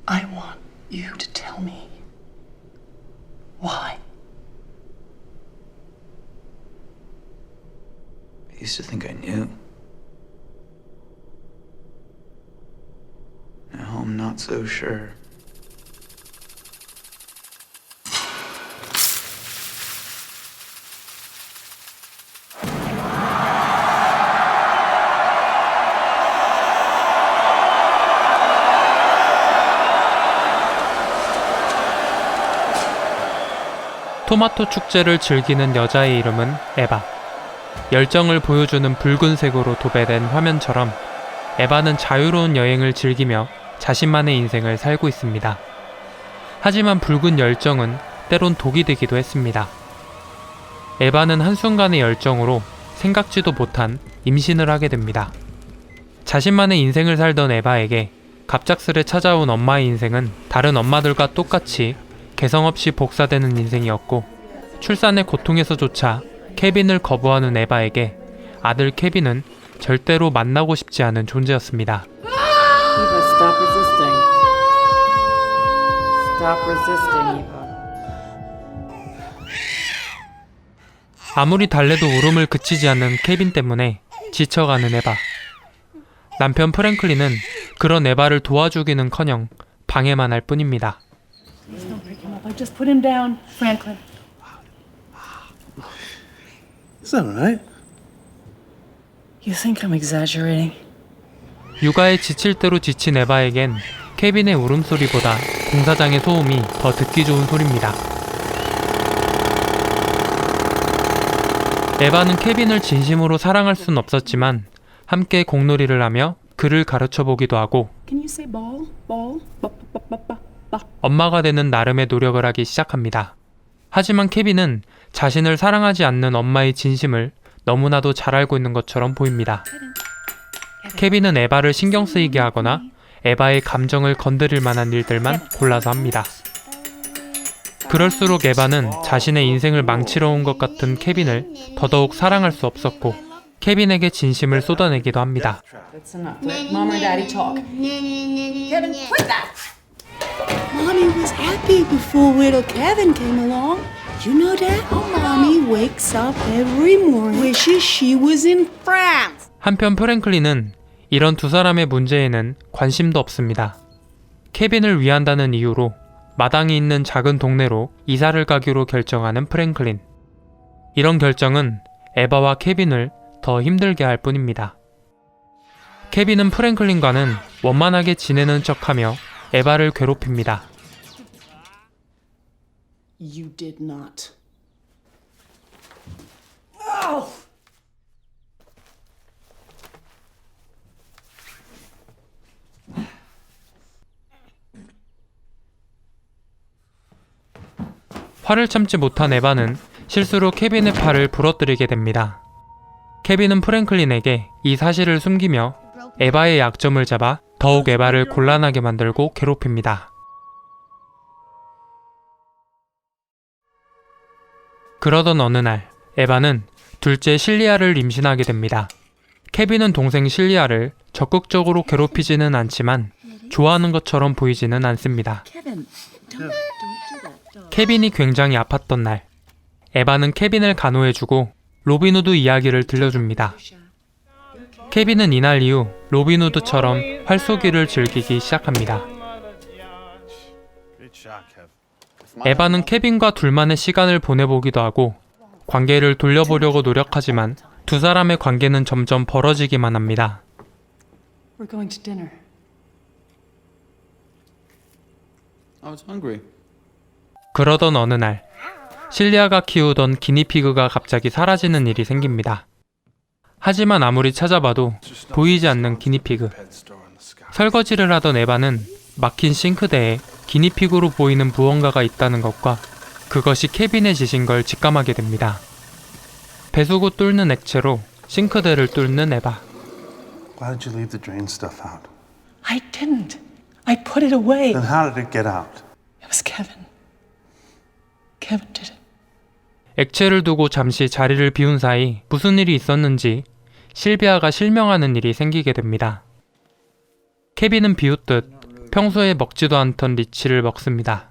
I want you to tell me why. I used to think I knew. Now I'm not so sure. 토마토 축제를 즐기는 여자의 이름은 에바. 열정을 보여주는 붉은색으로 도배된 화면처럼 에바는 자유로운 여행을 즐기며 자신만의 인생을 살고 있습니다. 하지만 붉은 열정은 때론 독이 되기도 했습니다. 에바는 한순간의 열정으로 생각지도 못한 임신을 하게 됩니다. 자신만의 인생을 살던 에바에게 갑작스레 찾아온 엄마의 인생은 다른 엄마들과 똑같이 개성 없이 복사되는 인생이었고, 출산의 고통에서조차 케빈을 거부하는 에바에게 아들 케빈은 절대로 만나고 싶지 않은 존재였습니다. Eva, stop resisting. Stop resisting, Eva. 아무리 달래도 울음을 그치지 않는 케빈 때문에 지쳐가는 에바. 남편 프랭클린은 그런 에바를 도와주기는커녕 방해만 할 뿐입니다. Don't break him up. I just put him down, Franklin. Is that right? You think I'm exaggerating? 육아에 지칠 대로 지친 에바에겐 케빈의 울음소리보다 공사장의 소음이 더 듣기 좋은 소리입니다. 에바는 케빈을 진심으로 사랑할 순 없었지만 함께 공놀이를 하며 그를 가르쳐 보기도 하고 Can you say ball? Ball? 엄마가 되는 나름의 노력을 하기 시작합니다. 하지만 케빈은 자신을 사랑하지 않는 엄마의 진심을 너무나도 잘 알고 있는 것처럼 보입니다. 케빈은 에바를 신경 쓰이게 하거나 에바의 감정을 건드릴 만한 일들만 골라서 합니다. 그럴수록 에바는 자신의 인생을 망치러 온 것 같은 케빈을 더더욱 사랑할 수 없었고 케빈에게 진심을 쏟아내기도 합니다. That's enough. Let Mom or Daddy talk. Kevin, quit that! Mommy was happy before little Kevin came along. You know that? Mommy wakes up every morning wishes she was in France. 한편 프랭클린은 이런 두 사람의 문제에는 관심도 없습니다. 케빈을 위한다는 이유로 마당이 있는 작은 동네로 이사를 가기로 결정하는 프랭클린. 이런 결정은 에바와 케빈을 더 힘들게 할 뿐입니다. 케빈은 프랭클린과는 원만하게 지내는 척하며 에바를 괴롭힙니다. You did not. 화를 참지 못한 에바는 실수로 케빈의 팔을 부러뜨리게 됩니다. 케빈은 프랭클린에게 이 사실을 숨기며 에바의 약점을 잡아 더욱 에바를 곤란하게 만들고 괴롭힙니다. 그러던 어느 날 에바는 둘째 실리아를 임신하게 됩니다. 케빈은 동생 실리아를 적극적으로 괴롭히지는 않지만 좋아하는 것처럼 보이지는 않습니다. 케빈이 굉장히 아팠던 날 에바는 케빈을 간호해주고 로빈후드 이야기를 들려줍니다. 케빈은 이날 이후 로빈후드처럼 활쏘기를 즐기기 시작합니다. 에바는 케빈과 둘만의 시간을 보내보기도 하고 관계를 돌려보려고 노력하지만 두 사람의 관계는 점점 벌어지기만 합니다. We're going to dinner. I was hungry. 그러던 어느 날 실리아가 키우던 기니피그가 갑자기 사라지는 일이 생깁니다. 하지만 아무리 찾아봐도 보이지 않는 기니피그. 설거지를 하던 에바는 막힌 싱크대에 기니피그로 보이는 무언가가 있다는 것과 그것이 케빈의 짓인 걸 직감하게 됩니다. 배수구 뚫는 액체로 싱크대를 뚫는 에바. Why did you leave the drain stuff out? I didn't. I put it away. Then how did it get out? It was Kevin. Kevin did it. 액체를 두고 잠시 자리를 비운 사이 무슨 일이 있었는지 실비아가 실명하는 일이 생기게 됩니다. 케빈은 비웃듯 평소에 먹지도 않던 리치를 먹습니다.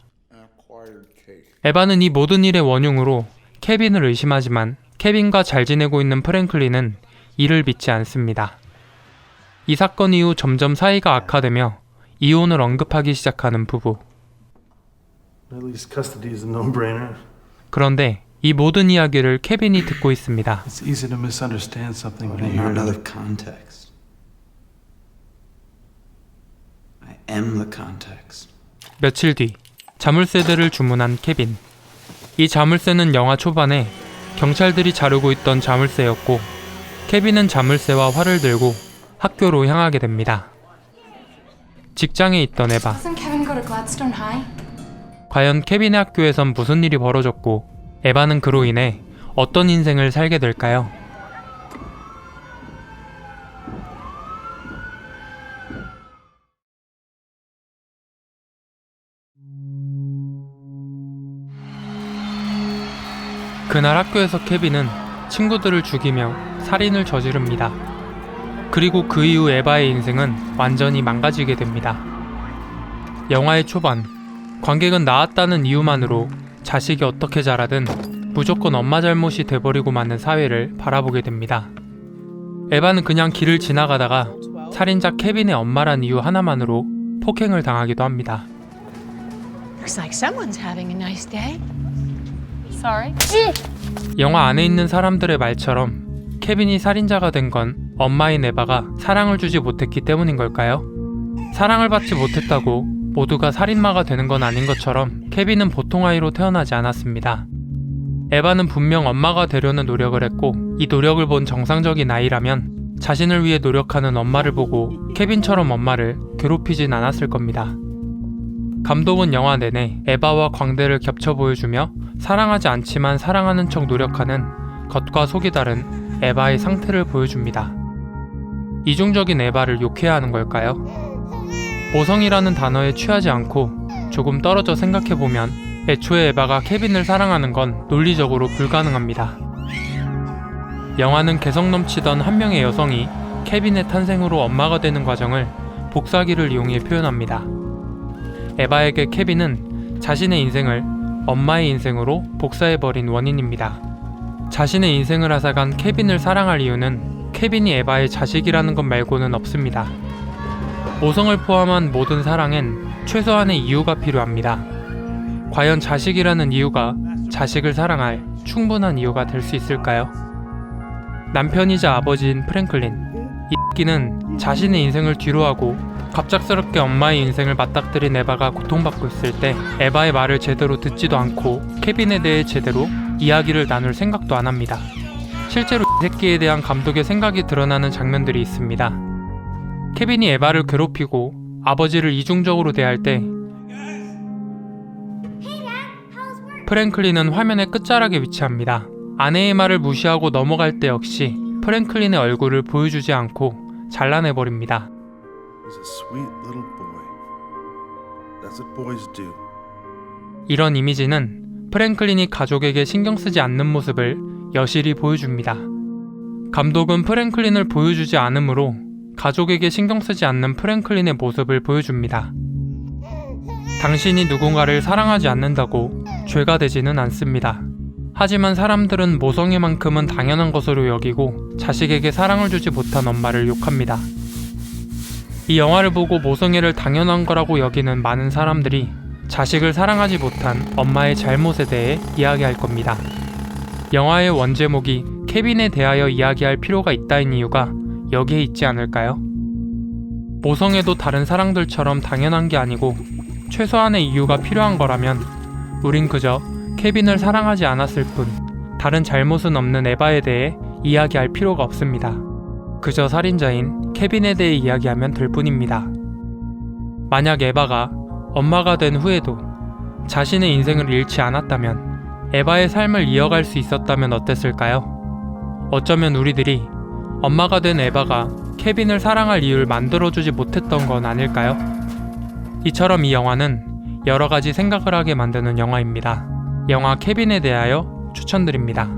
에바는 이 모든 일의 원흉으로 케빈을 의심하지만 케빈과 잘 지내고 있는 프랭클린은 이를 믿지 않습니다. 이 사건 이후 점점 사이가 악화되며 이혼을 언급하기 시작하는 부부. At least custody is a no-brainer. 그런데 이 모든 이야기를 케빈이 듣고 있습니다. It's easy to misunderstand something when But you I'm hear not it. out of context. I am the context. 며칠 뒤 자물쇠들을 주문한 케빈. 이 자물쇠는 영화 초반에 경찰들이 자르고 있던 자물쇠였고 케빈은 자물쇠와 활을 들고 학교로 향하게 됩니다. 직장에 있던 에바. Doesn't Kevin go to Gladstone High? 과연 케빈의 학교에선 무슨 일이 벌어졌고 에바는 그로 인해 어떤 인생을 살게 될까요? 그날 학교에서 케빈은 친구들을 죽이며 살인을 저지릅니다. 그리고 그 이후 에바의 인생은 완전히 망가지게 됩니다. 영화의 초반, 관객은 낳았다는 이유만으로 자식이 어떻게 자라든 무조건 엄마 잘못이 돼버리고 마는 사회를 바라보게 됩니다. 에바는 그냥 길을 지나가다가 살인자 케빈의 엄마란 이유 하나만으로 폭행을 당하기도 합니다. Looks like someone's having a nice day. Sorry. 영화 안에 있는 사람들의 말처럼 케빈이 살인자가 된 건 엄마인 에바가 사랑을 주지 못했기 때문인 걸까요? 사랑을 받지 못했다고 모두가 살인마가 되는 건 아닌 것처럼 케빈은 보통 아이로 태어나지 않았습니다. 에바는 분명 엄마가 되려는 노력을 했고 이 노력을 본 정상적인 아이라면 자신을 위해 노력하는 엄마를 보고 케빈처럼 엄마를 괴롭히진 않았을 겁니다. 감독은 영화 내내 에바와 광대를 겹쳐 보여주며 사랑하지 않지만 사랑하는 척 노력하는 겉과 속이 다른 에바의 상태를 보여줍니다. 이중적인 에바를 욕해야 하는 걸까요? 모성이라는 단어에 취하지 않고 조금 떨어져 생각해보면 애초에 에바가 케빈을 사랑하는 건 논리적으로 불가능합니다. 영화는 개성 넘치던 한 명의 여성이 케빈의 탄생으로 엄마가 되는 과정을 복사기를 이용해 표현합니다. 에바에게 케빈은 자신의 인생을 엄마의 인생으로 복사해버린 원인입니다. 자신의 인생을 앗아간 케빈을 사랑할 이유는 케빈이 에바의 자식이라는 것 말고는 없습니다. 모성을 포함한 모든 사랑엔 최소한의 이유가 필요합니다. 과연 자식이라는 이유가 자식을 사랑할 충분한 이유가 될 수 있을까요? 남편이자 아버지인 프랭클린. 이 새끼는 자신의 인생을 뒤로하고 갑작스럽게 엄마의 인생을 맞닥뜨린 에바가 고통받고 있을 때 에바의 말을 제대로 듣지도 않고 케빈에 대해 제대로 이야기를 나눌 생각도 안 합니다. 실제로 이 새끼에 대한 감독의 생각이 드러나는 장면들이 있습니다. 케빈이 에바를 괴롭히고 아버지를 이중적으로 대할 때 프랭클린은 화면의 끝자락에 위치합니다. 아내의 말을 무시하고 넘어갈 때 역시 프랭클린의 얼굴을 보여주지 않고 잘라내버립니다. He's a sweet little boy. That's what boys do. 이런 이미지는 프랭클린이 가족에게 신경 쓰지 않는 모습을 여실히 보여줍니다. 감독은 프랭클린을 보여주지 않으므로 가족에게 신경 쓰지 않는 프랭클린의 모습을 보여줍니다. 당신이 누군가를 사랑하지 않는다고 죄가 되지는 않습니다. 하지만 사람들은 모성애만큼은 당연한 것으로 여기고 자식에게 사랑을 주지 못한 엄마를 욕합니다. 이 영화를 보고 모성애를 당연한 거라고 여기는 많은 사람들이 자식을 사랑하지 못한 엄마의 잘못에 대해 이야기할 겁니다. 영화의 원제목이 케빈에 대하여 이야기할 필요가 있다는 이유가 여기에 있지 않을까요? 모성애도 다른 사랑들처럼 당연한 게 아니고 최소한의 이유가 필요한 거라면 우린 그저 케빈을 사랑하지 않았을 뿐 다른 잘못은 없는 에바에 대해 이야기할 필요가 없습니다. 그저 살인자인 케빈에 대해 이야기하면 될 뿐입니다. 만약 에바가 엄마가 된 후에도 자신의 인생을 잃지 않았다면, 에바의 삶을 이어갈 수 있었다면 어땠을까요? 어쩌면 우리들이 엄마가 된 에바가 케빈을 사랑할 이유를 만들어주지 못했던 건 아닐까요? 이처럼 이 영화는 여러 가지 생각을 하게 만드는 영화입니다. 영화 케빈에 대하여 추천드립니다.